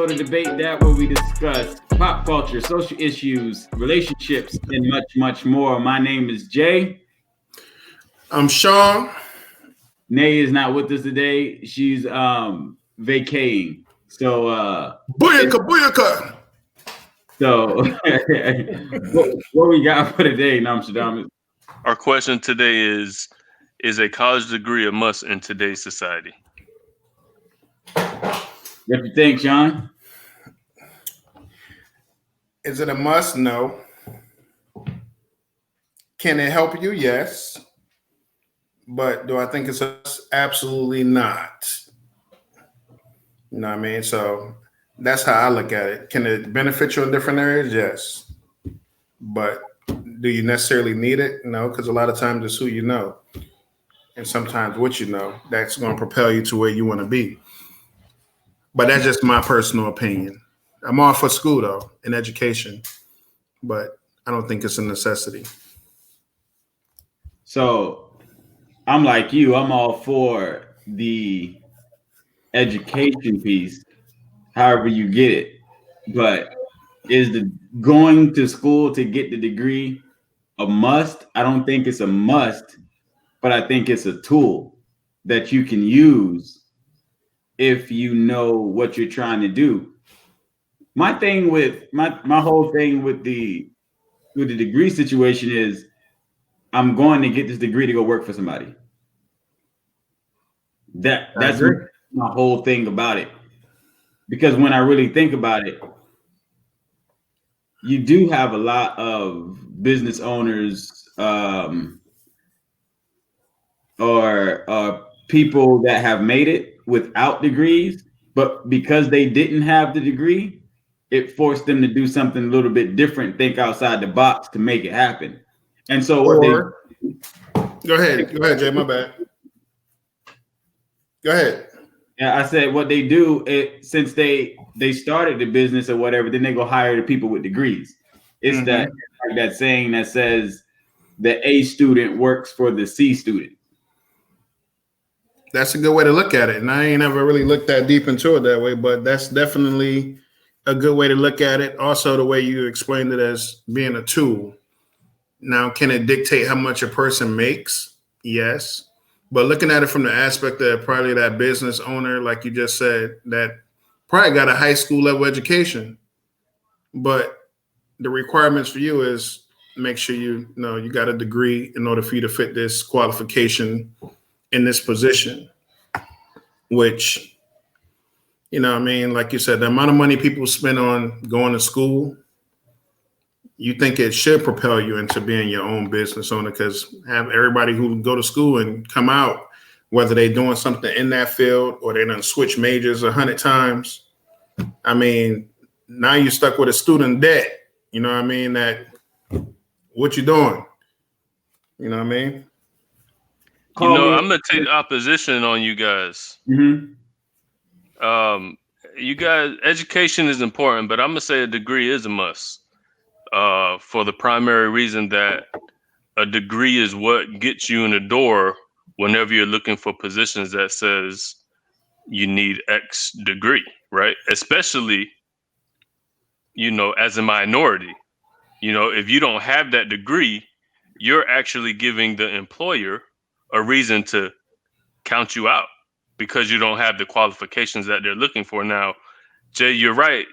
episode of Debate That, where we discuss pop culture, social issues, relationships, and much, much more. My name is Jay. I'm Sean. Nay is not with us today. She's vacating. So booyaka. So what we got for today, Namshadam? Our question today is a college degree a must in today's society? What you think, Sean? Is it a must? No. Can it help you? Yes. But do I think it's a must? Absolutely not. You know what I mean? So that's how I look at it. Can it benefit you in different areas? Yes. But do you necessarily need it? No, because a lot of times it's who you know. And sometimes what you know, that's going to propel you to where you want to be. But that's just my personal opinion. I'm all for school, though, and education. But I don't think it's a necessity. So I'm like you. I'm all for the education piece, however you get it. But is the going to school to get the degree a must? I don't think it's a must, but I think it's a tool that you can use if you know what you're trying to do. My thing with my whole thing with the degree situation is I'm going to get this degree to go work for somebody. That's my whole thing about it. Because when I really think about it, you do have a lot of business owners or people that have made it without degrees, but because they didn't have the degree, it forced them to do something a little bit different, think outside the box to make it happen. And so Go ahead, Jay, my bad. Go ahead. Yeah, I said what they do, since they started the business or whatever, then they go hire the people with degrees. It's that saying that says the A student works for the C student. That's a good way to look at it. And I ain't ever really looked that deep into it that way, but that's definitely a good way to look at it. Also, the way you explained it as being a tool. Now, can it dictate how much a person makes? Yes. But looking at it from the aspect that probably that business owner, like you just said, that probably got a high school level education. But the requirements for you is make sure you know you got a degree in order for you to fit this qualification in this position, which, you know what I mean, like you said, the amount of money people spend on going to school, you think it should propel you into being your own business owner, because have everybody who go to school and come out, whether they're doing something in that field or they done switch majors 100 times. I mean, now you're stuck with a student debt. You know what I mean? That what you doing? You know what I mean? I'm gonna take opposition on you guys. Mm-hmm. You guys, education is important, but I'm gonna say a degree is a must. For the primary reason that a degree is what gets you in the door whenever you're looking for positions that says you need X degree, right? Especially, as a minority. If you don't have that degree, you're actually giving the employer a reason to count you out because you don't have the qualifications that they're looking for. Now, Jay, you're right.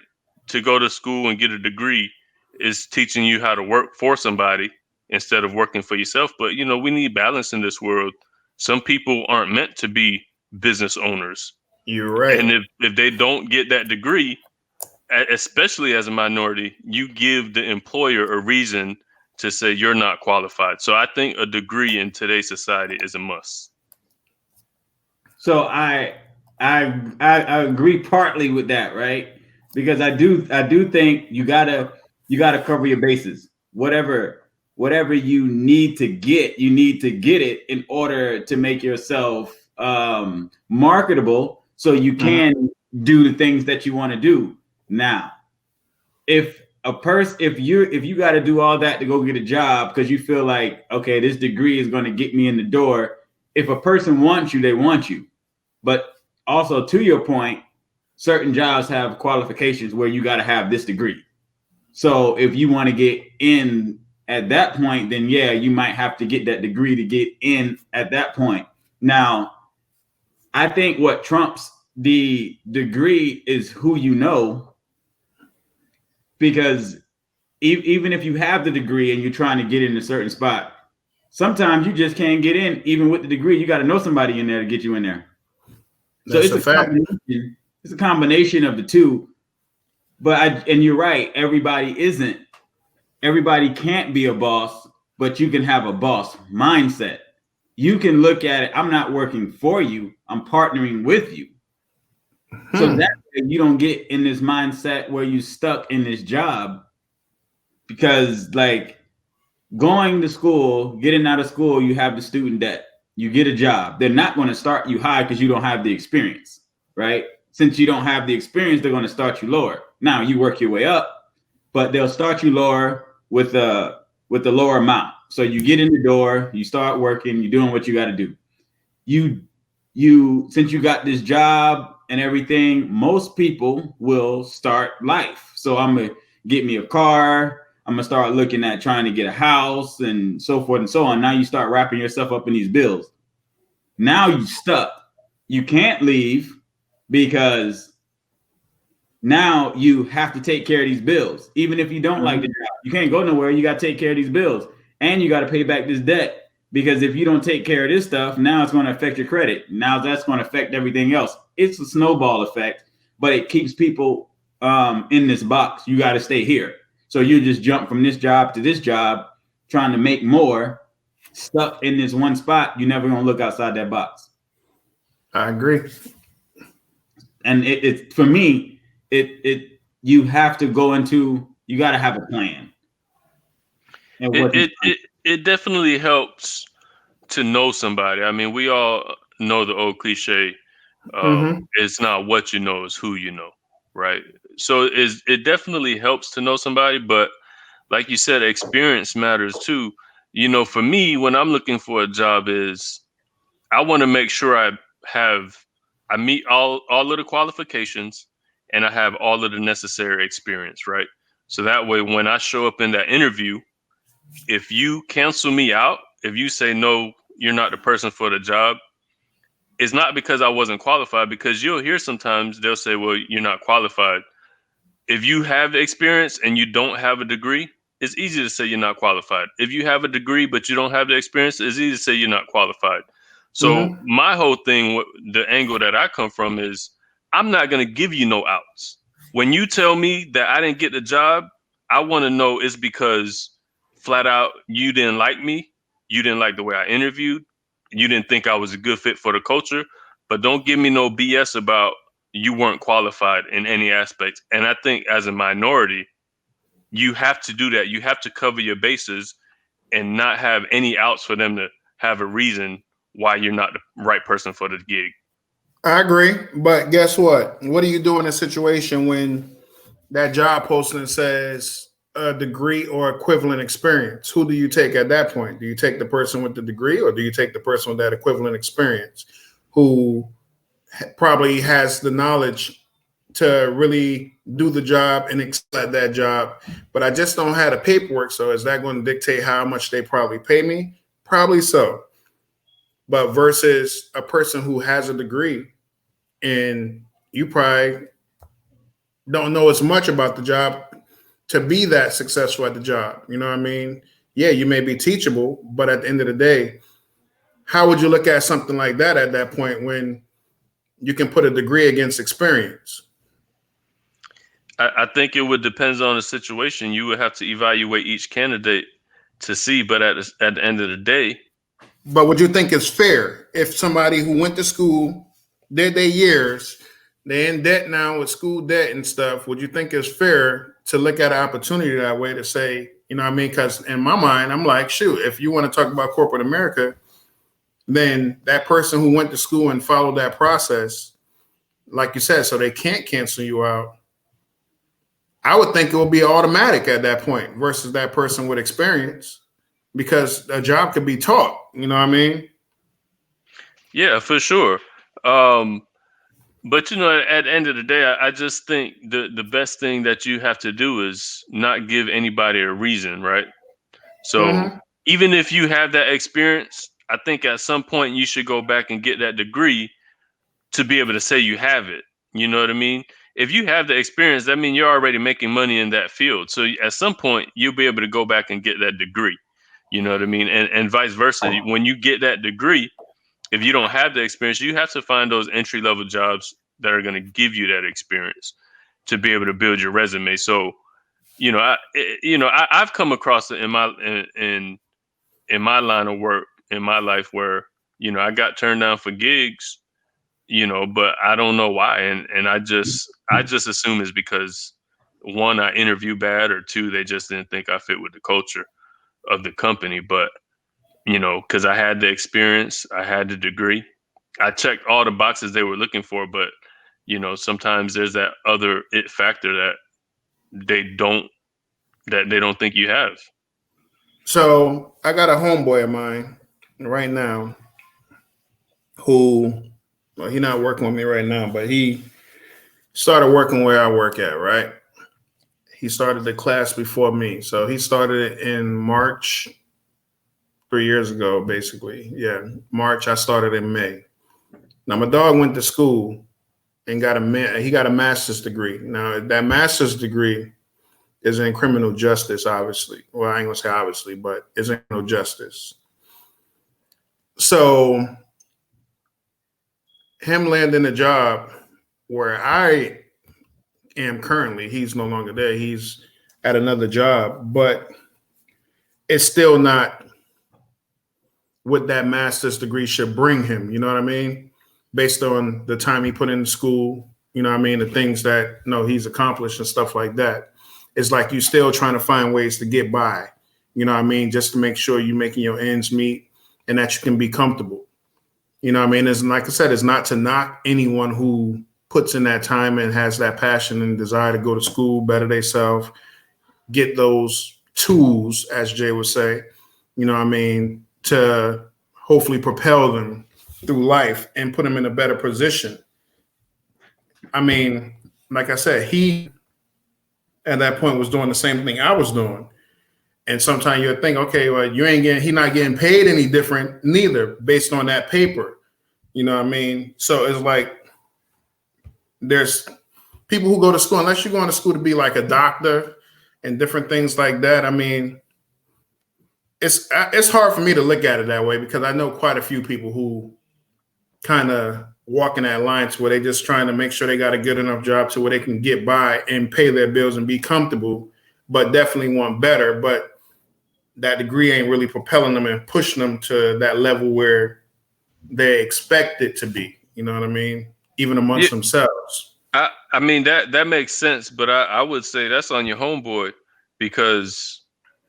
To go to school and get a degree is teaching you how to work for somebody instead of working for yourself. But, we need balance in this world. Some people aren't meant to be business owners. You're right. And if they don't get that degree, especially as a minority, you give the employer a reason to say you're not qualified. So I think a degree in today's society is a must. So I agree partly with that, right? Because I do think you gotta cover your bases. Whatever you need to get it in order to make yourself marketable, so you can do the things that you want to do. Now, if you got to do all that to go get a job because you feel like, okay, this degree is going to get me in the door. If a person wants you, they want you. But also, to your point, certain jobs have qualifications where you got to have this degree. So if you want to get in at that point, then yeah, you might have to get that degree to get in at that point. Now, I think what trumps the degree is who you know, because even if you have the degree and you're trying to get in a certain spot, sometimes you just can't get in even with the degree. You got to know somebody in there to get you in there. So That's a fact. It's a combination of the two. But and you're right, everybody can't be a boss, but you can have a boss mindset. You can look at it, I'm not working for you, I'm partnering with you. So that way you don't get in this mindset where you stuck in this job, because like going to school, getting out of school, you have the student debt, you get a job. They're not going to start you high because you don't have the experience, right? Since you don't have the experience, they're going to start you lower. Now you work your way up, but they'll start you lower with the lower amount. So you get in the door, you start working, you're doing what you got to do. You since you got this job and everything, most people will start life. So I'm gonna get me a car. I'm gonna start looking at trying to get a house and so forth and so on. Now you start wrapping yourself up in these bills. Now you stuck. You can't leave because now you have to take care of these bills. Even if you don't like the job, you can't go nowhere. You got to take care of these bills and you got to pay back this debt, because if you don't take care of this stuff, now it's going to affect your credit. Now that's going to affect everything else. It's a snowball effect, but it keeps people in this box. You got to stay here. So you just jump from this job to this job, trying to make more, stuck in this one spot. You're never going to look outside that box. I agree. And it for me, you have to go into, you got to have a plan. And it definitely helps to know somebody. I mean, we all know the old cliche, it's not what you know, it's who you know, right? So it definitely helps to know somebody, but like you said, experience matters too. You know, for me, when I'm looking for a job, is I want to make sure I meet all of the qualifications and I have all of the necessary experience, right? So that way, when I show up in that interview, if you cancel me out, if you say, no, you're not the person for the job, it's not because I wasn't qualified, because you'll hear sometimes they'll say, well, you're not qualified. If you have the experience and you don't have a degree, it's easy to say you're not qualified. If you have a degree, but you don't have the experience, it's easy to say you're not qualified. So my whole thing, the angle that I come from is, I'm not going to give you no outs. When you tell me that I didn't get the job, I want to know it's because flat out you didn't like me. You didn't like the way I interviewed. You didn't think I was a good fit for the culture. But don't give me no BS about you weren't qualified in any aspect. And I think as a minority, you have to do that. You have to cover your bases and not have any outs for them to have a reason why you're not the right person for the gig. I agree, but guess what? What do you do in a situation when that job posting says a degree or equivalent experience? Who do you take at that point? Do you take the person with the degree, or do you take the person with that equivalent experience who probably has the knowledge to really do the job and excel at that job, but I just don't have the paperwork? So is that going to dictate how much they probably pay me? Probably so. But versus a person who has a degree and you probably don't know as much about the job to be that successful at the job. You know what I mean? Yeah, you may be teachable, but at the end of the day, how would you look at something like that at that point when you can put a degree against experience? I think it would depend on the situation. You would have to evaluate each candidate to see, but at the end of the day. But would you think it's fair if somebody who went to school, did their years, they're in debt now with school debt and stuff, would you think it's fair to look at an opportunity that way to say, you know what I mean? Because in my mind, I'm like, shoot, if you want to talk about corporate America, then that person who went to school and followed that process, like you said, so they can't cancel you out, I would think it would be automatic at that point versus that person with experience, because a job could be taught. You know what I mean? Yeah, for sure. But at the end of the day, I just think the best thing that you have to do is not give anybody a reason, right? So Mm-hmm. even if you have that experience, I think at some point you should go back and get that degree to be able to say you have it. You know what I mean? If you have the experience, that means you're already making money in that field. So at some point you'll be able to go back and get that degree. You know what I mean? And vice versa. When you get that degree, if you don't have the experience, you have to find those entry level jobs that are going to give you that experience to be able to build your resume. So, I've come across it in my line of work in my life where, I got turned down for gigs, but I don't know why. And I just assume it's because one, I interview bad, or two, they just didn't think I fit with the culture of the company. But, because I had the experience, I had the degree, I checked all the boxes they were looking for, but sometimes there's that other it factor they don't that they don't think you have. So I got a homeboy of mine right now who, well, he's not working with me right now, but he started working where I work at, right? He started the class before me. So he started it in March 3 years ago, basically. Yeah, March. I started in May. Now my dog went to school and he got a master's degree. Now that master's degree is in criminal justice, obviously. Well, I ain't gonna say obviously, but it's in criminal justice. So him landing a job where I am currently, he's no longer there. He's at another job, but it's still not what that master's degree should bring him. You know what I mean? Based on the time he put in school, you know what I mean? The things that he's accomplished and stuff like that. It's like you still trying to find ways to get by, you know what I mean? Just to make sure you're making your ends meet and that you can be comfortable. You know what I mean? It's like I said, it's not to knock anyone who puts in that time and has that passion and desire to go to school, better themselves, get those tools, as Jay would say, you know what I mean, to hopefully propel them through life and put them in a better position. I mean, like I said, he at that point was doing the same thing I was doing. And sometimes you'll think, okay, well, he's not getting paid any different neither based on that paper. You know what I mean? So it's like there's people who go to school, unless you're going to school to be like a doctor and different things like that. I mean, it's hard for me to look at it that way because I know quite a few people who kind of walk in that line to where they just trying to make sure they got a good enough job to where they can get by and pay their bills and be comfortable, but definitely want better. But that degree ain't really propelling them and pushing them to that level where they expect it to be. You know what I mean? Even amongst themselves. I mean, that makes sense, but I would say that's on your homeboy because,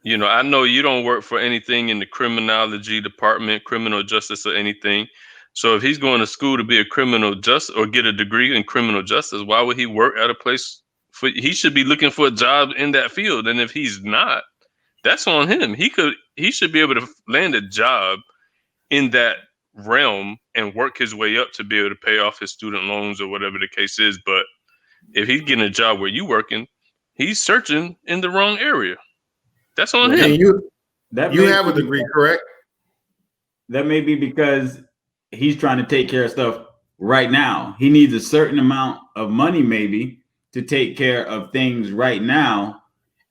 I know you don't work for anything in the criminology department, criminal justice or anything. So if he's going to school to be a criminal justice or get a degree in criminal justice, why would he work at a place he should be looking for a job in that field? And if he's not, that's on him. He should be able to land a job in that realm and work his way up to be able to pay off his student loans or whatever the case is. But if he's getting a job where you working, he's searching in the wrong area. That's on him. And you have a degree, correct? That may be because he's trying to take care of stuff right now. He needs a certain amount of money maybe to take care of things right now.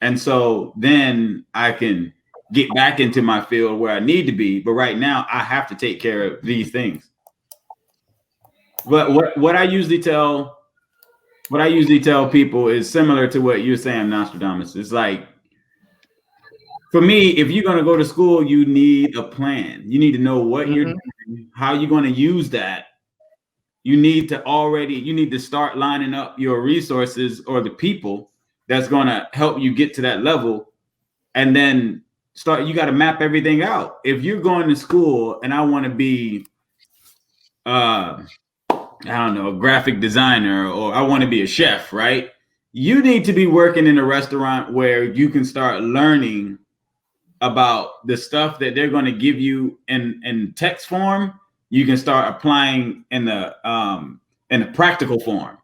And so then I can get back into my field where I need to be. But right now I have to take care of these things. But what I usually tell people is similar to what you're saying, Nostradamus. It's like, for me, if you're going to go to school, you need a plan. You need to know what you're doing, how you're going to use that. You need to start lining up your resources or the people that's going to help you get to that level. And then you got to map everything out. If you're going to school and I want to be, I don't know, a graphic designer, or I want to be a chef, right? You need to be working in a restaurant where you can start learning about the stuff that they're going to give you in text form. You can start applying in the in a practical form.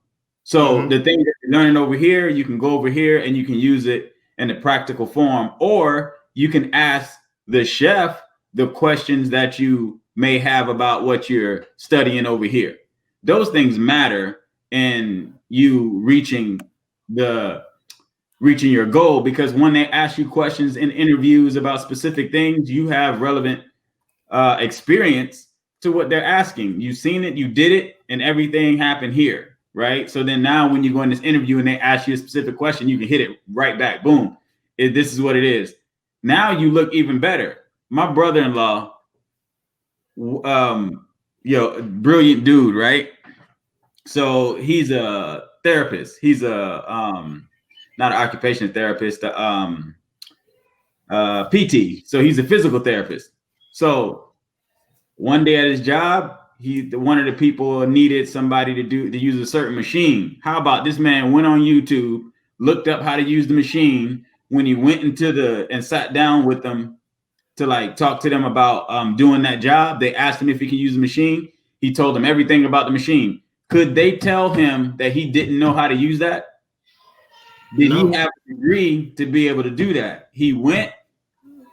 So the thing that you're learning over here, you can go over here and you can use it in a practical form, or you can ask the chef the questions that you may have about what you're studying over here. Those things matter in you reaching your goal, because when they ask you questions in interviews about specific things, you have relevant experience to what they're asking. You've seen it, you did it, and everything happened here, right? So then now when you go in this interview and they ask you a specific question, you can hit it right back. Boom. This is what it is. Now you look even better. My brother-in-law, brilliant dude, right? So he's a therapist. He's a not an occupational therapist, PT. So he's a physical therapist. So one day at his job, one of the people needed somebody to use a certain machine. How about this man went on YouTube, looked up how to use the machine. When he went and sat down with them to like talk to them about doing that job, they asked him if he could use the machine. He told them everything about the machine. Could they tell him that he didn't know how to use that? Did he have a degree to be able to do that? He went,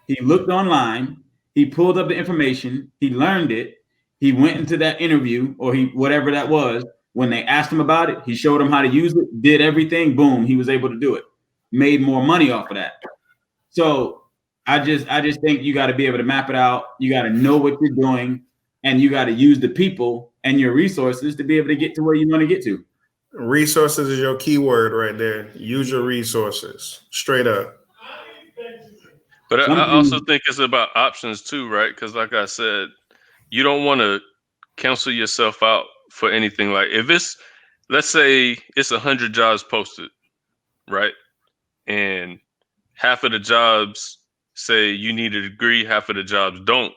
he looked online, he pulled up the information, he learned it, he went into that interview or whatever that was. When they asked him about it, he showed them how to use it, did everything, boom, he was able to do it. Made more money off of that. So I just think you got to be able to map it out. You got to know what you're doing, and you got to use the people and your resources to be able to get to where you want to get to. Resources is your key word right there. Use your resources, straight up. But I also think it's about options too, right? Because like I said, you don't want to cancel yourself out for anything. Like if let's say it's 100 jobs posted, right? And half of the jobs say you need a degree, half of the jobs don't.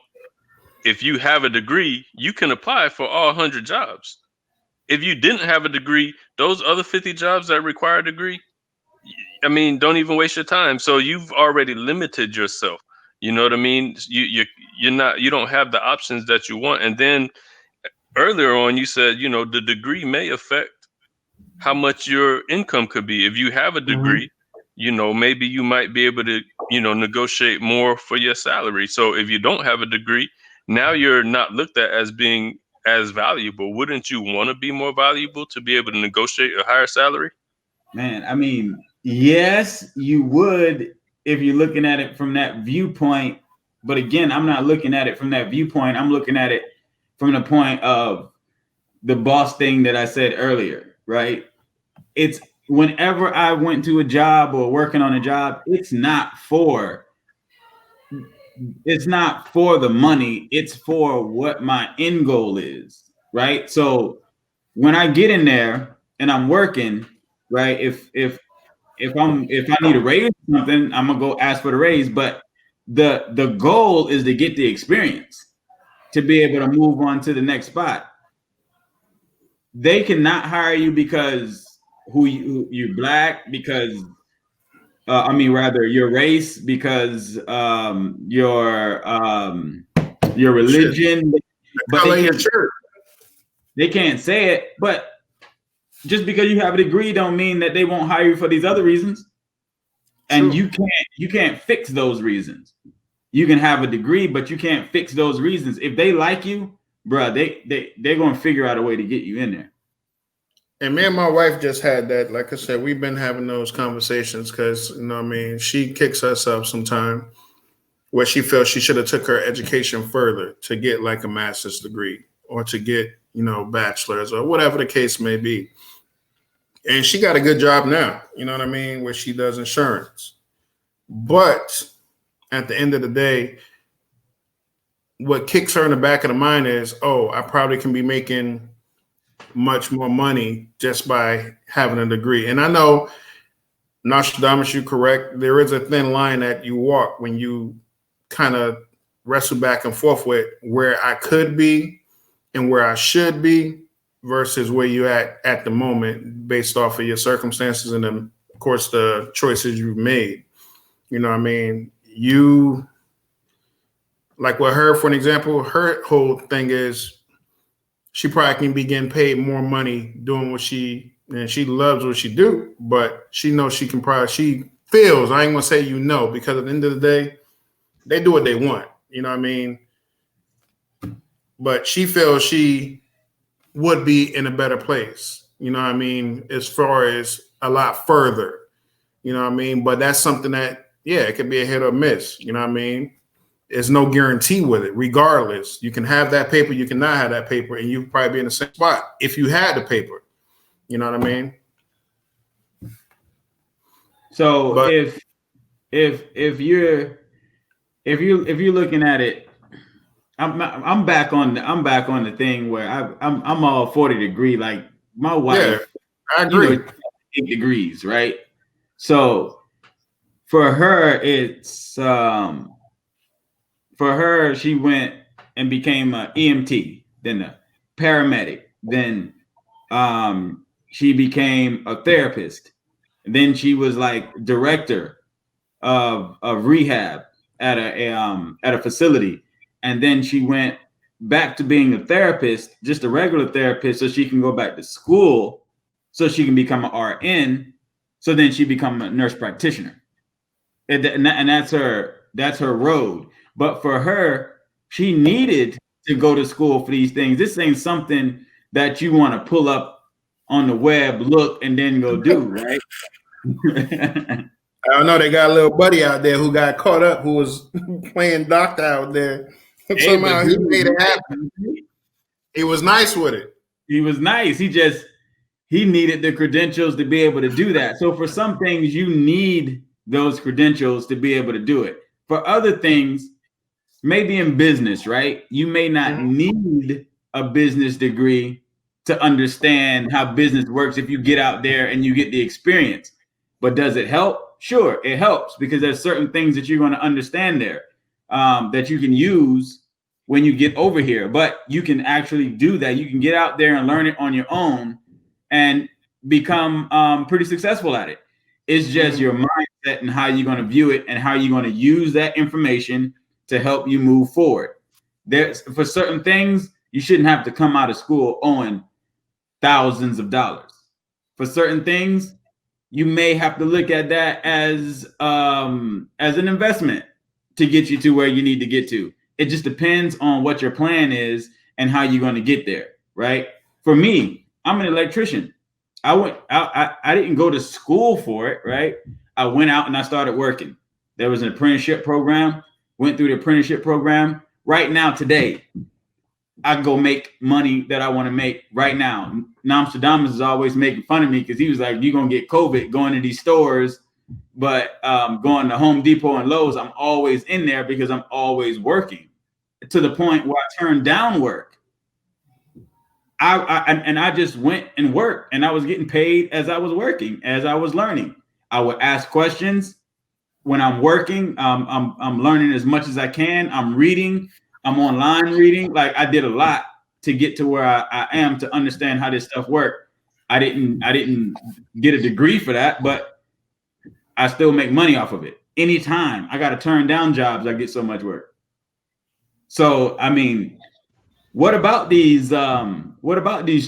If you have a degree, you can apply for all 100 jobs. If you didn't have a degree, those other 50 jobs that require a degree, I mean, don't even waste your time. So you've already limited yourself. You know what I mean? You don't have the options that you want. And then earlier on, you said, the degree may affect how much your income could be. If you have a degree, maybe you might be able to, negotiate more for your salary. So if you don't have a degree, now you're not looked at as being as valuable. Wouldn't you want to be more valuable to be able to negotiate a higher salary? Man, I mean, yes, you would if you're looking at it from that viewpoint. But again, I'm not looking at it from that viewpoint. I'm looking at it from the point of the boss thing that I said earlier, right? It's whenever I went to a job or working on a job, it's not for the money. It's for what my end goal is, right? So when I get in there and I'm working, right? If I need a raise or something, I'm gonna go ask for the raise. But the goal is to get the experience to be able to move on to the next spot. They cannot hire you because you're black, because your race, because your religion. But they can't say it. But just because you have a degree don't mean that they won't hire you for these other reasons. And you can't fix those reasons. You can have a degree, but you can't fix those reasons. If they like you, bro, they're gonna figure out a way to get you in there. And me and my wife just had that. Like I said, we've been having those conversations because, she kicks us up sometime where she feels she should have took her education further to get like a master's degree or to get, bachelor's or whatever the case may be. And she got a good job now, where she does insurance. But at the end of the day, what kicks her in the back of the mind is, I probably can be making much more money just by having a degree. And I know, Nostradamus, you're correct. There is a thin line that you walk when you kind of wrestle back and forth with where I could be and where I should be versus where you're at the moment based off of your circumstances and then, of course, the choices you've made. You, like with her, for an example, her whole thing is she probably can be getting paid more money doing what she loves what she do, but she knows she feels, I ain't gonna say because at the end of the day, they do what they want. You know what I mean? But she feels she would be in a better place. You know what I mean? As far as a lot further. You know what I mean? But that's something that, it could be a hit or miss. You know what I mean? There's no guarantee with it. Regardless, you can have that paper, you cannot have that paper, and you probably be in the same spot if you had the paper. You know what I mean? So but if you're looking at it, I'm back on the thing where I'm all 40 degree. Like my wife, I agree. 8 degrees, right? So for her, it's for her, she went and became an EMT, then a paramedic, then she became a therapist. And then she was like director of rehab at a facility. And then she went back to being a therapist, just a regular therapist, so she can go back to school, so she can become an RN. So then she become a nurse practitioner, and that's her road. But for her, she needed to go to school for these things. This ain't something that you want to pull up on the web, look, and then go do, right? I don't know. They got a little buddy out there who got caught up, who was playing doctor out there. Somehow he made it happen. He was nice with it. He was nice. He needed the credentials to be able to do that. So for some things, you need those credentials to be able to do it. For other things, maybe in business, right? You may not need a business degree to understand how business works if you get out there and you get the experience. But does it help? Sure, it helps, because there's certain things that you're going to understand there that you can use when you get over here. But you can actually do that. You can get out there and learn it on your own and become pretty successful at it. It's just your mindset and how you're going to view it and how you're going to use that information to help you move forward. For certain things, you shouldn't have to come out of school owing thousands of dollars. For certain things, you may have to look at that as an investment to get you to where you need to get to. It just depends on what your plan is and how you're going to get there, right? For me, I'm an electrician. I didn't go to school for it, right? I went out and I started working. There was an apprenticeship program, went through the apprenticeship program. Right now, today, I can go make money that I want to make right now. Nostradamus is always making fun of me because he was like, you're going to get COVID going to these stores, but going to Home Depot and Lowe's, I'm always in there because I'm always working, to the point where I turned down work. I just went and worked, and I was getting paid as I was working, as I was learning. I would ask questions when I'm working. I'm learning as much as I can. I'm reading. I'm online reading. Like, I did a lot to get to where I am, to understand how this stuff worked. I didn't get a degree for that, but I still make money off of it. Anytime I got to turn down jobs, I get so much work. So, I mean, what about these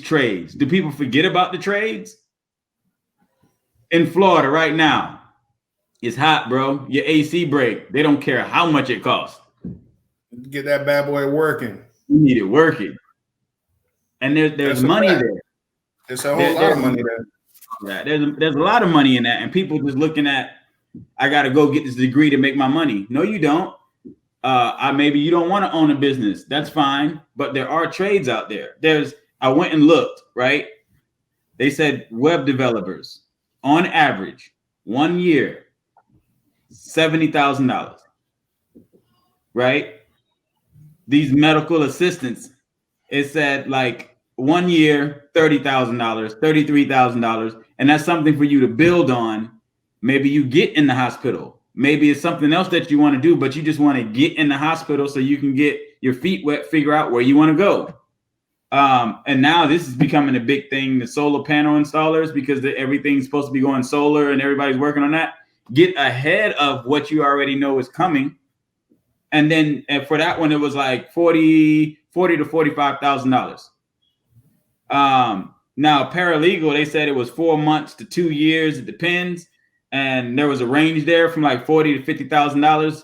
trades? Do people forget about the trades? In Florida right now, it's hot, bro. Your AC break. They don't care how much it costs. Get that bad boy working. You need it working. And there's money there. There's a whole lot of money there. Yeah, there's a lot of money in that. And people just looking at, I got to go get this degree to make my money. No, you don't. Maybe you don't want to own a business. That's fine. But there are trades out there. I went and looked, right? They said web developers, on average, 1 year, $70,000, right? These medical assistants, it said like 1 year, $30,000, $33,000. And that's something for you to build on. Maybe you get in the hospital. Maybe it's something else that you want to do, but you just want to get in the hospital so you can get your feet wet, figure out where you want to go. And now this is becoming a big thing, the solar panel installers, because everything's supposed to be going solar and everybody's working on that. Get ahead of what you already know is coming. And then for that one, it was like $40,000 to $45,000. Now paralegal, they said it was 4 months to 2 years. It depends, and there was a range there from like $40,000 to $50,000.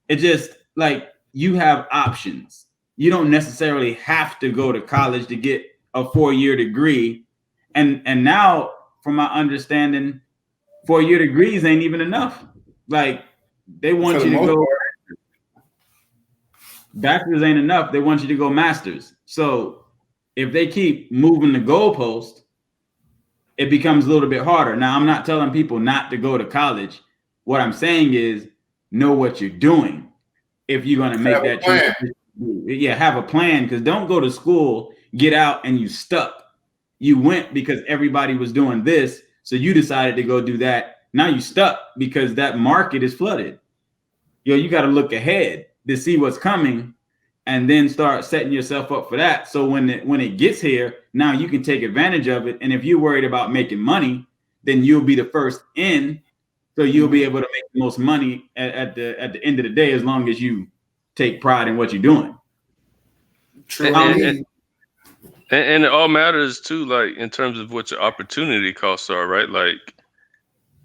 It just like you have options. You don't necessarily have to go to college to get a 4-year degree, and now, from my understanding, 4-year degrees ain't even enough. Like they want you to go. Bachelor's ain't enough. They want you to go masters. So if they keep moving the goalpost, it becomes a little bit harder. Now, I'm not telling people not to go to college. What I'm saying is know what you're doing if you're going to make that transition. Yeah, have a plan, because don't go to school, get out, and you stuck. You went because everybody was doing this, so you decided to go do that. Now you stuck because that market is flooded. You got to look ahead to see what's coming, and then start setting yourself up for that. So when it gets here, now you can take advantage of it. And if you're worried about making money, then you'll be the first in. So you'll be able to make the most money at the end of the day, as long as you take pride in what you're doing. True. And it all matters too, like in terms of what your opportunity costs are, right? Like,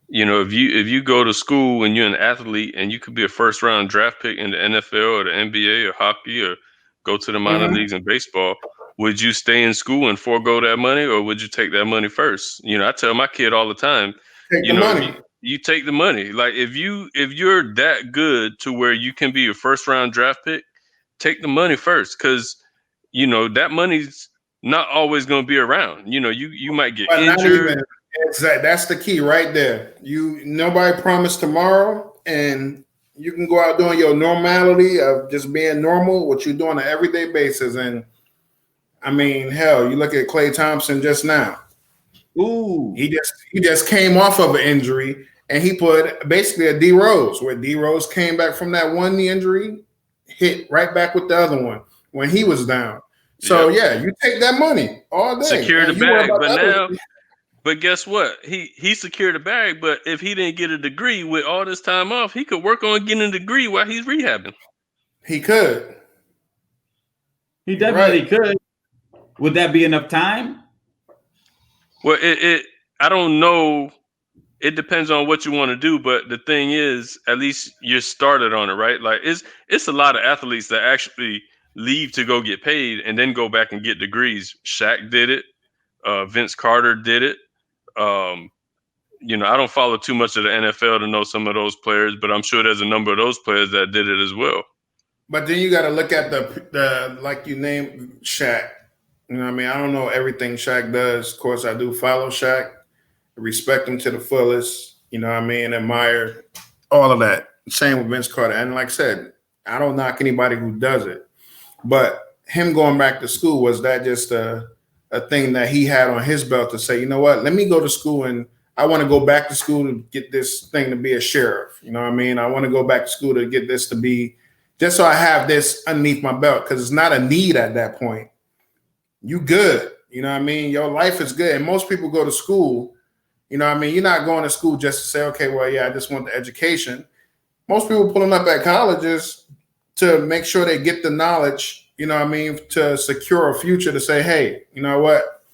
if you go to school and you're an athlete and you could be a first round draft pick in the NFL or the NBA or hockey, or go to the minor leagues in baseball, would you stay in school and forego that money, or would you take that money first? I tell my kid all the time, take the money. You take the money. Like if you're that good to where you can be a first round draft pick, take the money first, because that money's not always going to be around. You might get injured. Exactly. That's the key right there. Nobody promised tomorrow, and you can go out doing your normality of just being normal, what you're doing on an everyday basis. And I mean, hell, you look at Klay Thompson just now. Ooh, he just came off of an injury, and he put basically a D Rose, where D Rose came back from that one knee injury, hit right back with the other one when he was down. So yeah, you take that money all day. Secure the bag, but guess what? He secured a bag, but if he didn't get a degree with all this time off, he could work on getting a degree while he's rehabbing. He could. He definitely could. Would that be enough time? Well, I don't know. It depends on what you want to do, but the thing is, at least you're started on it, right? Like it's a lot of athletes that actually leave to go get paid and then go back and get degrees. Shaq did it. Vince Carter did it. I don't follow too much of the NFL to know some of those players, but I'm sure there's a number of those players that did it as well. But then you got to look at the like you named Shaq. You know what I mean? I don't know everything Shaq does. Of course, I do follow Shaq, respect him to the fullest. You know what I mean? Admire all of that. Same with Vince Carter. And like I said, I don't knock anybody who does it. But him going back to school, was that just a thing that he had on his belt to say, you know what, let me go to school, and I want to go back to school to get this thing to be a sheriff. You know what I mean? I want to go back to school to get this to be, just so I have this underneath my belt, because it's not a need at that point. You good. You know what I mean? Your life is good. And most people go to school, you know what I mean? You're not going to school just to say, okay, well, yeah, I just want the education. Most people pulling up at colleges to make sure they get the knowledge, you know what I mean, to secure a future, to say, hey, you know what,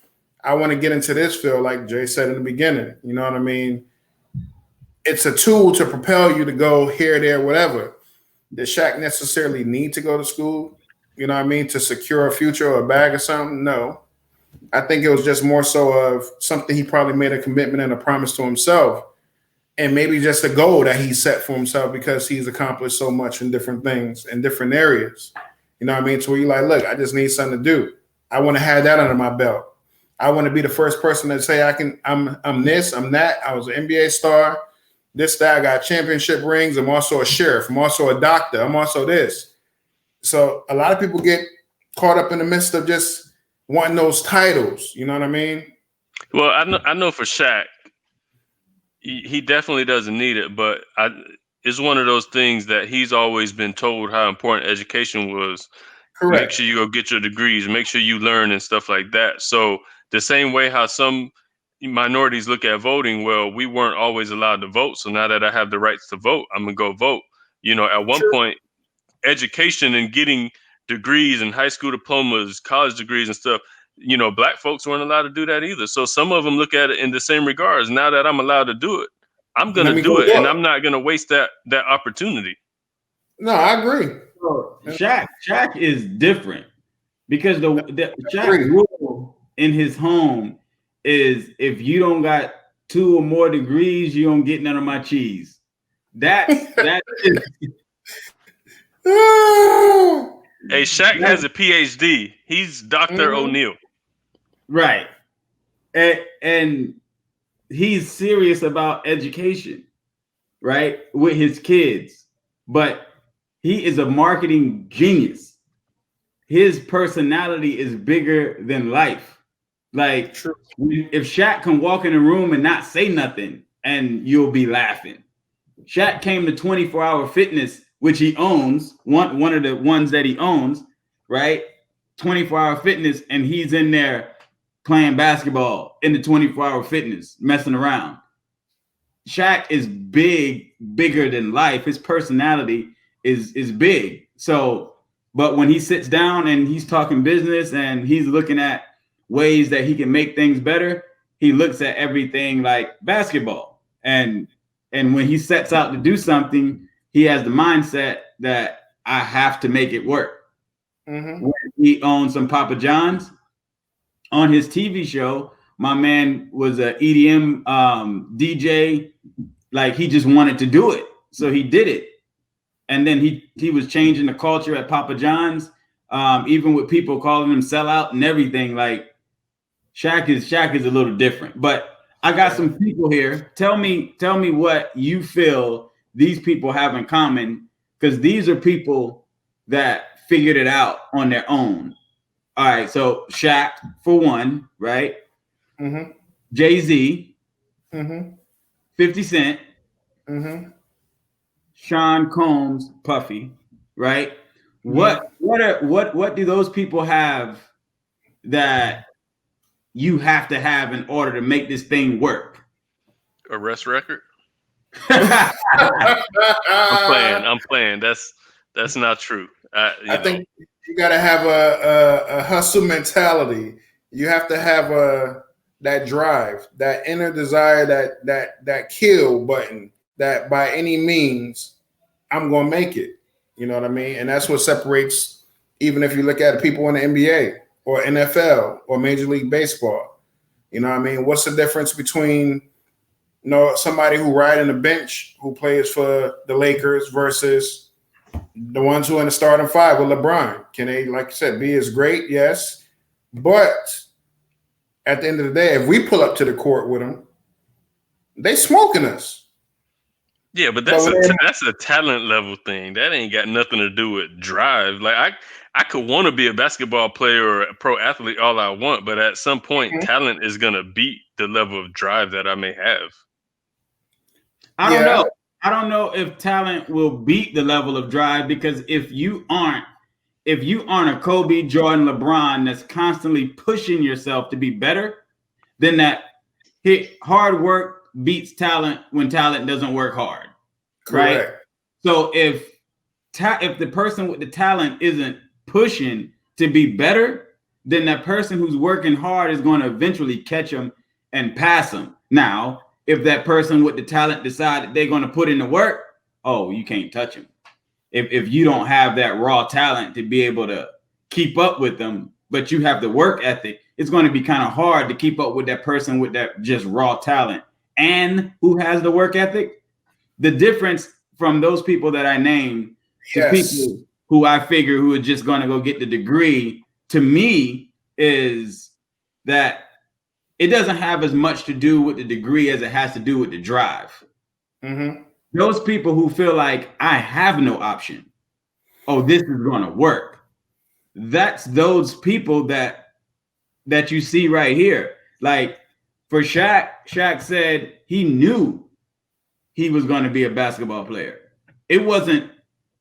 I want to get into this field, like Jay said in the beginning. You know what I mean? It's a tool to propel you to go here, there, whatever. Does Shaq necessarily need to go to school, you know what I mean, to secure a future or a bag or something? No. I think it was just more so of something he probably made a commitment and a promise to himself, and maybe just a goal that he set for himself, because he's accomplished so much in different things, in different areas. You know what I mean? To where you're like, look, I just need something to do. I want to have that under my belt. I want to be the first person to say I'm this, I'm that. I was an NBA star, this, that. I got championship rings. I'm also a sheriff. I'm also a doctor. I'm also this. So a lot of people get caught up in the midst of just wanting those titles. You know what I mean? Well, I know for Shaq, he definitely doesn't need it, but it's one of those things that he's always been told how important education was. Correct. Make sure you go get your degrees, make sure you learn and stuff like that. So the same way how some minorities look at voting, well, we weren't always allowed to vote. So now that I have the rights to vote, I'm going to go vote. At one point, education and getting degrees and high school diplomas, college degrees and stuff, black folks weren't allowed to do that either. So some of them look at it in the same regards. Now that I'm allowed to do it, I'm going to do it, and I'm not going to waste that opportunity. No, I agree. Shaq is different because the Shaq rule in his home is if you don't got 2 or more degrees, you don't get none of my cheese. That is. Hey, Shaq has a PhD. He's Dr. O'Neil. Right. And he's serious about education, right? With his kids. But he is a marketing genius. His personality is bigger than life. Like, if Shaq can walk in a room and not say nothing, and you'll be laughing. Shaq came to 24-hour fitness, which he owns, one of the ones that he owns, right? 24-hour fitness, and he's in there playing basketball in the 24-hour fitness, messing around. Shaq is bigger than life. His personality is big. So, but when he sits down and he's talking business and he's looking at ways that he can make things better, he looks at everything like basketball. And when he sets out to do something, he has the mindset that I have to make it work. When he owns some Papa John's on his TV show, my man was a EDM DJ. Like, he just wanted to do it, so he did it. And then he was changing the culture at Papa John's, even with people calling him sellout and everything. Like, Shaq is a little different. But I got some people here. Tell me what you feel these people have in common, because these are people that figured it out on their own. All right, so Shaq for one, right? Jay-Z, 50 Cent, Sean Combs, Puffy, right? What do those people have that you have to have in order to make this thing work? Arrest record. I'm playing. That's not true. I think you got to have a hustle mentality. You have to have that drive, that inner desire, that kill button, that by any means I'm going to make it. You know what I mean? And that's what separates, even if you look at people in the NBA or NFL or Major League Baseball. You know what I mean? What's the difference between somebody who ride in the bench who plays for the Lakers versus the ones who are in the starting five with LeBron? Can they, like I said, be as great? Yes. But at the end of the day, if we pull up to the court with them, they smoking us. Yeah, but that's a talent level thing. That ain't got nothing to do with drive. Like, I could want to be a basketball player or a pro athlete all I want, but at some point, talent is going to beat the level of drive that I may have. I don't know. I don't know if talent will beat the level of drive, because if you aren't a Kobe, Jordan, LeBron that's constantly pushing yourself to be better, then that hard work beats talent when talent doesn't work hard. Correct. Right? So if the person with the talent isn't pushing to be better, then that person who's working hard is going to eventually catch them and pass them. Now, if that person with the talent decide that they're going to put in the work, you can't touch them. If you don't have that raw talent to be able to keep up with them, but you have the work ethic, it's going to be kind of hard to keep up with that person with that just raw talent and who has the work ethic. The difference from those people that I named to people who I figure who are just going to go get the degree, to me, is that it doesn't have as much to do with the degree as it has to do with the drive. Those people who feel like I have no option, this is going to work. That's those people that you see right here. Like, for Shaq said he knew he was going to be a basketball player. It wasn't,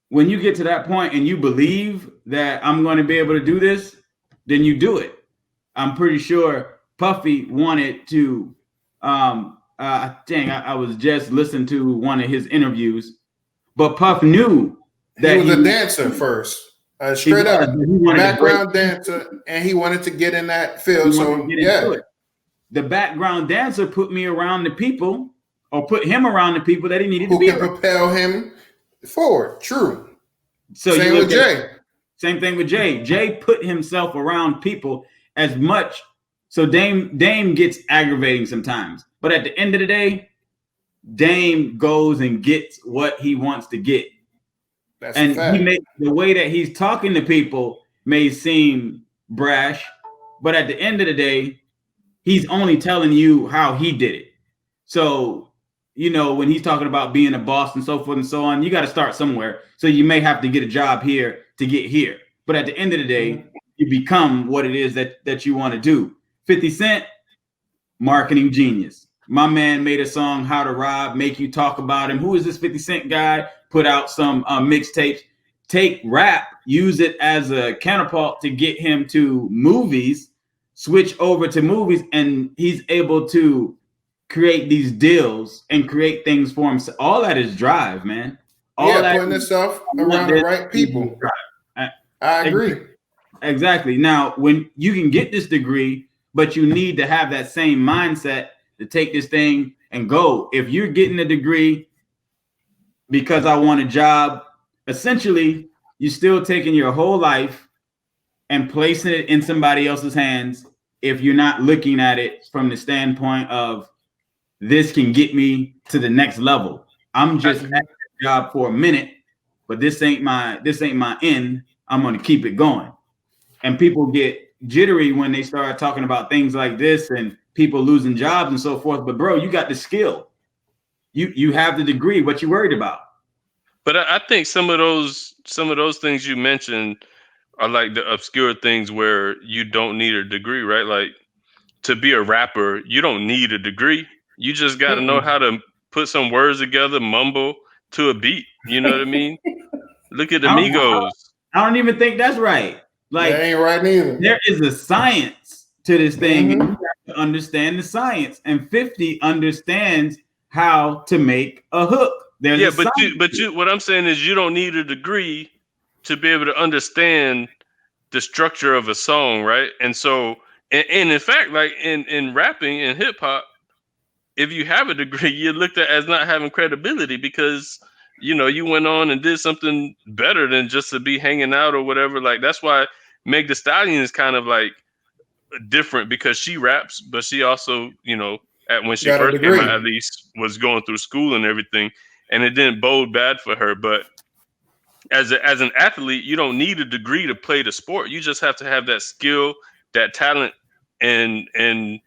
when you get to that point and you believe that I'm going to be able to do this, then you do it. I'm pretty sure Puffy wanted to, I was just listening to one of his interviews, but Puff knew that he was a dancer first. Straight up He background dancer, and he wanted to get in that field. So yeah, the background dancer put me around the people, or put him around the people that he needed who to be can around. propel him forward. True. So same with Jay. Same thing with Jay. Jay put himself around people as much. So Dame gets aggravating sometimes, but at the end of the day, Dame goes and gets what he wants to get. That's and a fact. he made the way that he's talking to people may seem brash, but at the end of the day, he's only telling you how he did it. So, you know, when he's talking about being a boss and so forth and so on, you got to start somewhere. So you may have to get a job here to get here. But at the end of the day, you become what it is that you want to do. 50 Cent, marketing genius. My man made a song, How to Rob, make you talk about him. Who is this 50 Cent guy? Put out some mixtapes. Take rap, use it as a catapult to get him to movies, switch over to movies, and he's able to create these deals and create things for himself. All that is drive, man. All that putting himself around the right people. I agree. Exactly. Now, when you can get this degree, but you need to have that same mindset to take this thing and go. If you're getting a degree because I want a job, essentially, you're still taking your whole life and placing it in somebody else's hands if you're not looking at it from the standpoint of this can get me to the next level. I'm just at the job for a minute, but this ain't my end. I'm going to keep it going. And people get jittery when they start talking about things like this and people losing jobs and so forth. But bro, you got the skill. You have the degree. What you worried about? But I think some of those things you mentioned are like the obscure things where you don't need a degree, right? Like to be a rapper, you don't need a degree. You just got to know how to put some words together, mumble to a beat. You know what I mean? Look at the Migos. I don't even think that's right. Like, that ain't right neither. There is a science to this thing, and you have to understand the science. And 50 understands how to make a hook. There's but what I'm saying is you don't need a degree to be able to understand the structure of a song, right? And so, and in fact, like in rapping and hip hop, if you have a degree, you're looked at as not having credibility because you know you went on and did something better than just to be hanging out or whatever. Like that's why Meg Thee Stallion is kind of like different because she raps, but she also, you know, when she first came out, at least was going through school and everything, and it didn't bode bad for her. But as an athlete, you don't need a degree to play the sport. You just have to have that skill, that talent, and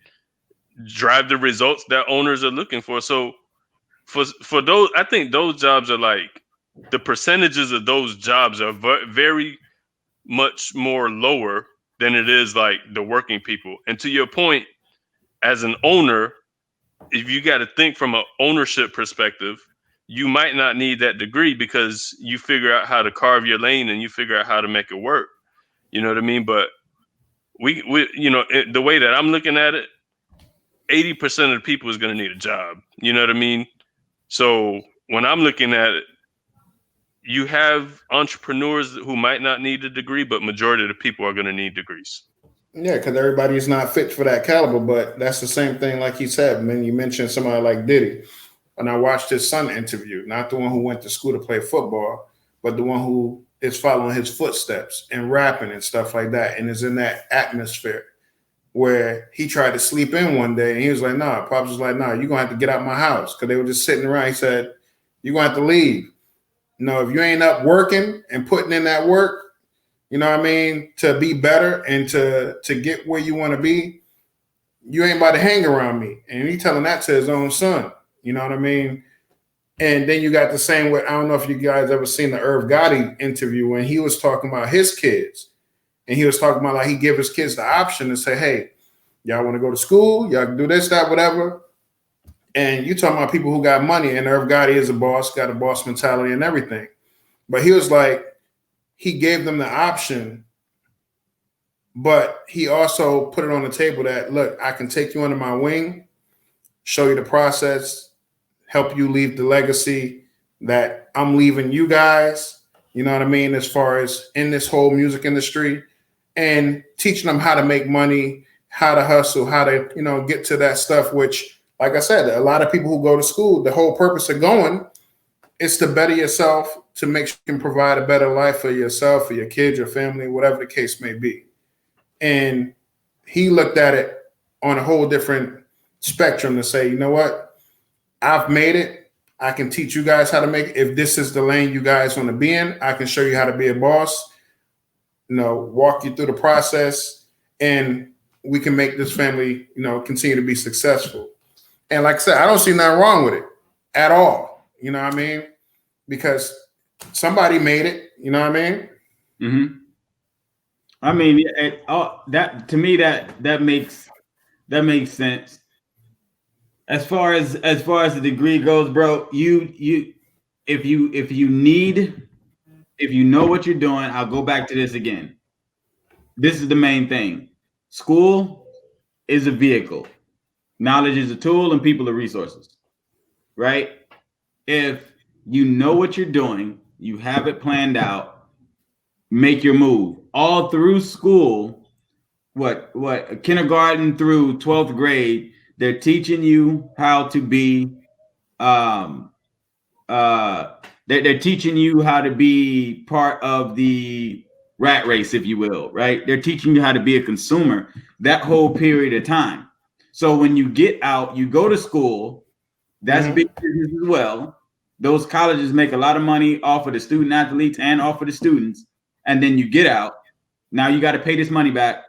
drive the results that owners are looking for. So for those, I think those jobs are like the percentages of those jobs are very much more lower than it is like the working people. And to your point, as an owner, if you got to think from an ownership perspective, you might not need that degree because you figure out how to carve your lane and you figure out how to make it work. You know what I mean? But we you know, the way that I'm looking at it, 80% of the people is going to need a job. You know what I mean? So when I'm looking at it, you have entrepreneurs who might not need a degree, but majority of the people are going to need degrees. Yeah, because everybody's not fit for that caliber. But that's the same thing, like he said. When you mentioned somebody like Diddy, and I watched his son interview, not the one who went to school to play football, but the one who is following his footsteps and rapping and stuff like that, and is in that atmosphere where he tried to sleep in one day, and he was like, "Nah." Pops was like, "Nah, you're gonna have to get out my house," because they were just sitting around. He said, "You're gonna have to leave. No, if you ain't up working and putting in that work, you know what I mean, to be better and to get where you want to be, you ain't about to hang around me." And he telling that to his own son, you know what I mean? And then you got the same way. I don't know if you guys ever seen the Irv Gotti interview when he was talking about his kids. And he was talking about like he give his kids the option to say, "Hey, y'all want to go to school? Y'all can do this, that, whatever." And you talking about people who got money, and Irv Gotti is a boss, got a boss mentality and everything. But he was like, he gave them the option, but he also put it on the table that, look, I can take you under my wing, show you the process, help you leave the legacy that I'm leaving you guys, You know what I mean? As far as in this whole music industry, and teaching them how to make money, how to hustle, how to, get to that stuff, which, like I said, a lot of people who go to school, the whole purpose of going is to better yourself, to make sure you can provide a better life for yourself, for your kids, your family, whatever the case may be. And he looked at it on a whole different spectrum to say, you know what? I've made it. I can teach you guys how to make it. If this is the lane you guys want to be in, I can show you how to be a boss, walk you through the process, and we can make this family, continue to be successful. And like I said, I don't see nothing wrong with it at all. You know what I mean? Because somebody made it. You know what I mean? Mm-hmm. I mean, that to me that makes sense. As far as the degree goes, bro, if you know what you're doing, I'll go back to this again. This is the main thing. School is a vehicle. Knowledge is a tool, and people are resources. Right? If you know what you're doing, you have it planned out, make your move. All through school, what kindergarten through 12th grade, they're teaching you how to be they're teaching you how to be part of the rat race, if you will, right? They're teaching you how to be a consumer that whole period of time. So when you get out, you go to school, that's big business as well. Those colleges make a lot of money off of the student athletes and off of the students. And then you get out. Now you got to pay this money back,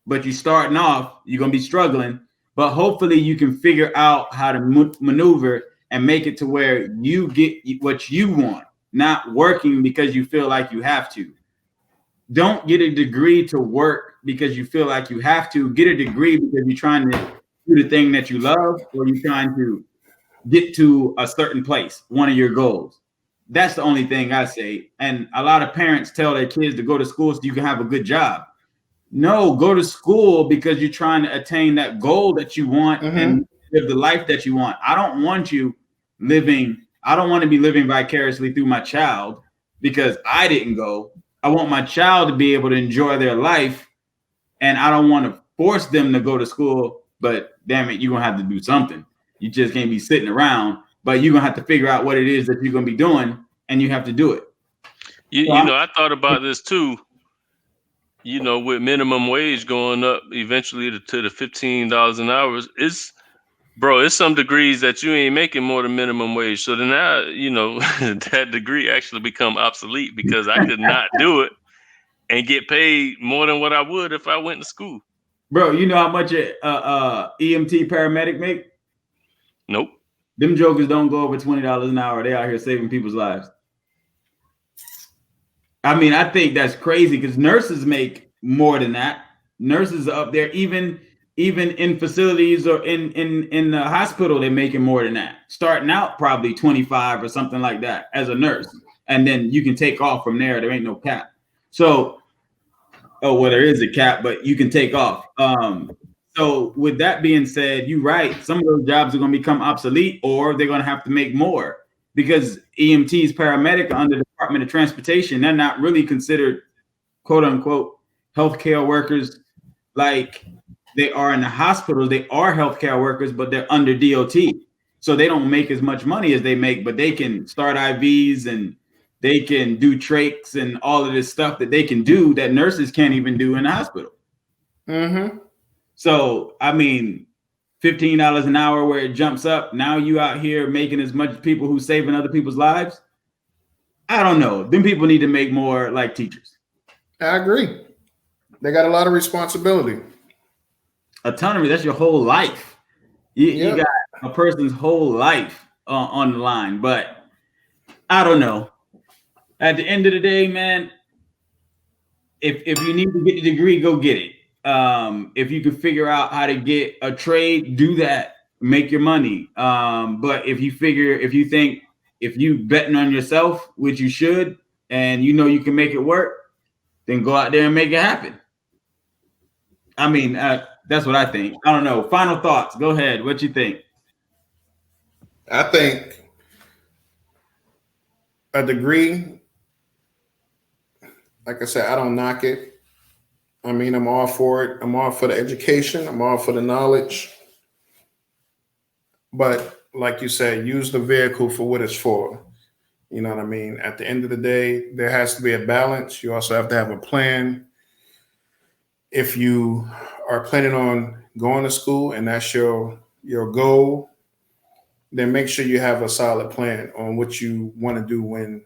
but you're starting off, you're going to be struggling, but hopefully you can figure out how to maneuver and make it to where you get what you want, not working because you feel like you have to. Don't get a degree to work because you feel like you have to. Get a degree because you're trying to do the thing that you love, or you're trying to get to a certain place, one of your goals. That's the only thing I say. And a lot of parents tell their kids to go to school so you can have a good job. No, go to school because you're trying to attain that goal that you want and live the life that you want. I don't want to be living vicariously through my child because I didn't go. I want my child to be able to enjoy their life, and I don't want to force them to go to school, but damn it, you're going to have to do something. You just can't be sitting around, but you're going to have to figure out what it is that you're going to be doing, and you have to do it. I thought about this too. With minimum wage going up eventually to the $15 an hour, it's some degrees that you ain't making more than minimum wage. So then now, that degree actually become obsolete because I could not do it and get paid more than what I would if I went to school. Bro, you know how much a EMT paramedic make? Nope. Them jokers don't go over $20 an hour. They out here saving people's lives. I mean, I think that's crazy because nurses make more than that. Nurses are up there, even in facilities or in the hospital, they're making more than that. Starting out probably 25 or something like that as a nurse. And then you can take off from there. There ain't no cap. So, there is a cap, but you can take off. So with that being said, you're right. Some of those jobs are going to become obsolete, or they're going to have to make more because EMTs, paramedic, under the Department of Transportation, they're not really considered quote unquote healthcare workers like they are in the hospitals. They are healthcare workers, but they're under DOT. So they don't make as much money as they make, but they can start IVs and they can do trachs and all of this stuff that they can do that nurses can't even do in the hospital. So, I mean, $15 an hour where it jumps up. Now you out here making as much people who saving other people's lives. I don't know. Them people need to make more like teachers. I agree. They got a lot of responsibility. A ton of it. That's your whole life. You got a person's whole life on the line. But I don't know. At the end of the day, man, if you need to get the degree, go get it. If you can figure out how to get a trade, do that. Make your money. But if you betting on yourself, which you should, and you know you can make it work, then go out there and make it happen. I mean, that's what I think. I don't know. Final thoughts. Go ahead. What you think? I think a degree Like I said, I don't knock it. I mean, I'm all for it. I'm all for the education. I'm all for the knowledge. But like you said, use the vehicle for what it's for. You know what I mean? At the end of the day, there has to be a balance. You also have to have a plan. If you are planning on going to school and that's your goal, then make sure you have a solid plan on what you want to do when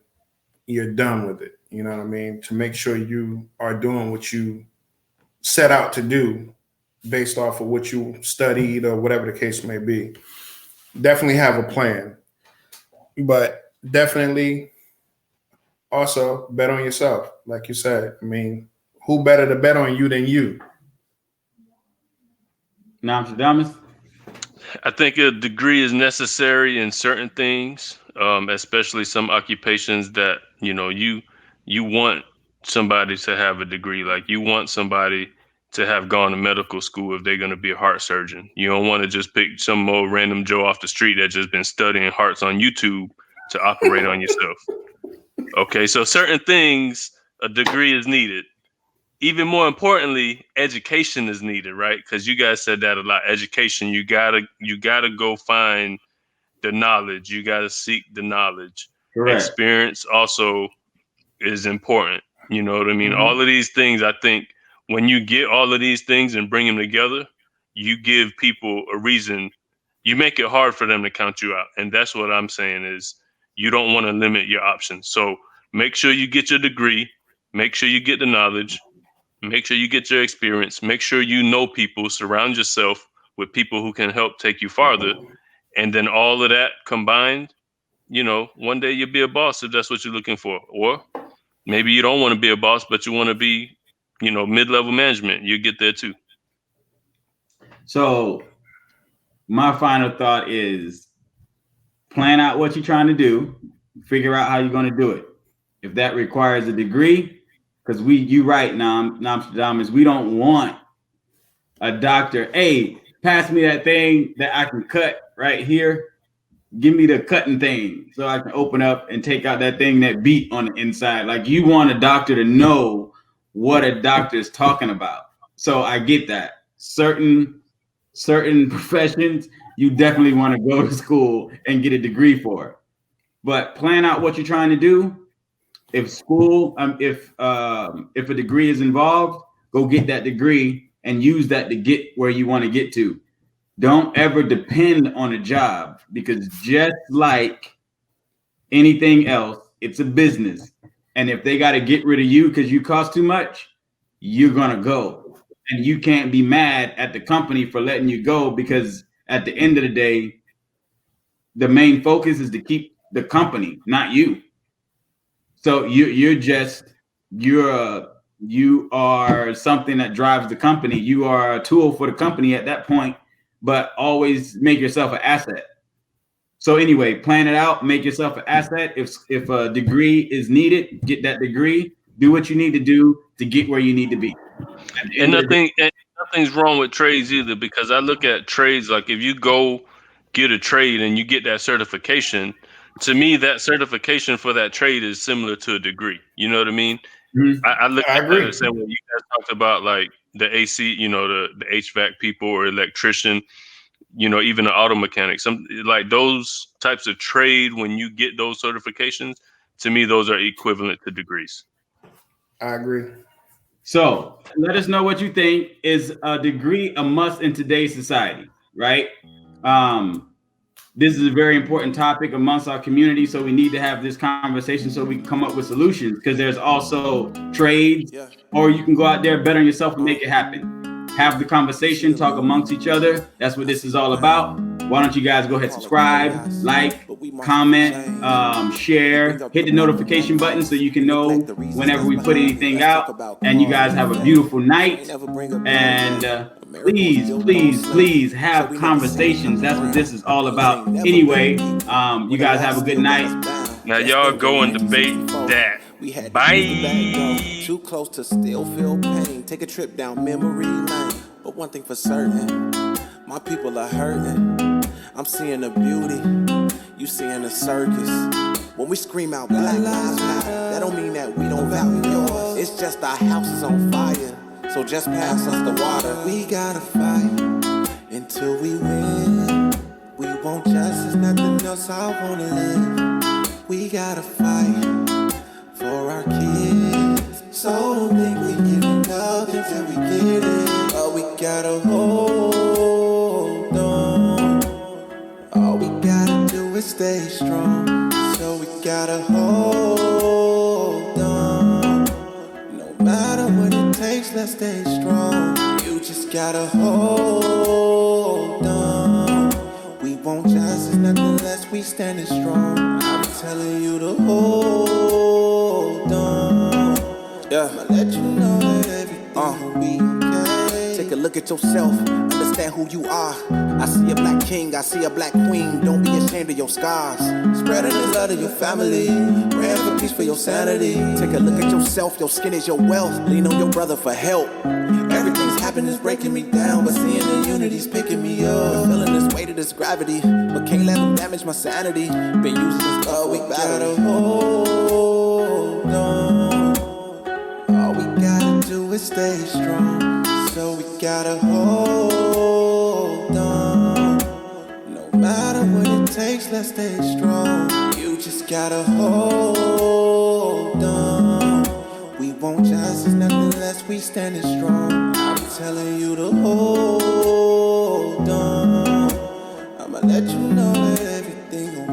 you're done with it. You know what I mean? To make sure you are doing what you set out to do based off of what you studied or whatever the case may be. Definitely have a plan, but definitely also bet on yourself. Like you said, I mean, who better to bet on you than you? Nostradamus? I think a degree is necessary in certain things, especially some occupations that you want somebody to have a degree. Like you want somebody to have gone to medical school if they're going to be a heart surgeon. You don't want to just pick some old random Joe off the street that just been studying hearts on YouTube to operate on yourself. Okay, so certain things, a degree is needed. Even more importantly, education is needed, right? Because you guys said that a lot. Education, you gotta go find the knowledge. You gotta seek the knowledge. Correct. Experience also is important. You know what I mean? Mm-hmm. All of these things, I think, when you get all of these things and bring them together, you give people a reason. You make it hard for them to count you out, and that's what I'm saying is you don't want to limit your options. So make sure you get your degree. Make sure you get the knowledge. Make sure you get your experience. Make sure you know people. Surround yourself with people who can help take you farther. And then all of that combined, one day you'll be a boss if that's what you're looking for. Or maybe you don't want to be a boss, but you want to be, mid-level management. You get there too. So my final thought is plan out what you're trying to do, figure out how you're going to do it. If that requires a degree, because you right now, Nostradamus, we don't want a doctor. Hey, pass me that thing that I can cut right here. Give me the cutting thing so I can open up and take out that thing that beat on the inside. Like you want a doctor to know what a doctor is talking about. So I get that. Certain professions, you definitely want to go to school and get a degree for. But plan out what you're trying to do. If a degree is involved, go get that degree and use that to get where you want to get to. Don't ever depend on a job because just like anything else, it's a business. And if they got to get rid of you because you cost too much, you're going to go. And you can't be mad at the company for letting you go because at the end of the day, the main focus is to keep the company, not you. So you are something that drives the company. You are a tool for the company at that point, but always make yourself an asset. So anyway, plan it out, make yourself an asset. If a degree is needed, get that degree, do what you need to do to get where you need to be. And nothing's wrong with trades either, because I look at trades like if you go get a trade and you get that certification, to me, that certification for that trade is similar to a degree. You know what I mean? Mm-hmm. I look I at agree. the same way you guys talked about, like the AC, the HVAC people or electrician, even the auto mechanic. Some like those types of trade, when you get those certifications, to me, those are equivalent to degrees. I agree. So let us know what you think. Is a degree a must in today's society, right? This is a very important topic amongst our community, so we need to have this conversation so we can come up with solutions, because there's also trades, or you can go out there, bet on yourself and make it happen. Have the conversation, talk amongst each other. That's what this is all about. Why don't you guys go ahead, subscribe, like, comment, share, hit the notification button so you can know whenever we put anything out. And you guys have a beautiful night. And please have conversations. That's what this is all about. Anyway, you guys have a good night. Now y'all go and debate that. Bye. Too close to still feel pain. Take a trip down memory lane. But one thing for certain, my people are hurting. I'm seeing the beauty, you seeing the circus. When we scream out Black Lives Matter, that don't mean that we don't value yours. It's just our house is on fire, so just pass us the water. We gotta fight until we win. We want justice, nothing else I wanna live. We gotta fight for our kids, so don't think we giving up until we get it. But we gotta hold on. All we gotta do is stay strong. So we gotta hold on. No matter what it takes, let's stay strong. You just gotta hold on. We want justice, nothing less, we standing strong. I'm telling you to hold on. Yeah, I'ma let you know that everything will be okay. Take a look at yourself, understand who you are. I see a black king, I see a black queen. Don't be ashamed of your scars. Spreading the love to your family, praying for peace for your sanity. Take a look at yourself, your skin is your wealth. Lean on your brother for help. Everything's happening, breaking me down, but seeing the unity's picking me up. Feeling this weight of this gravity, but can't let them damage my sanity. Been using this stuff, we gotta hold on. All we gotta do is stay strong. So we gotta hold on. No matter what it takes, let's stay strong. You just gotta hold on. We want justice, nothing less, we standing strong. I'm telling you to hold on. I'ma let you know that everything gon'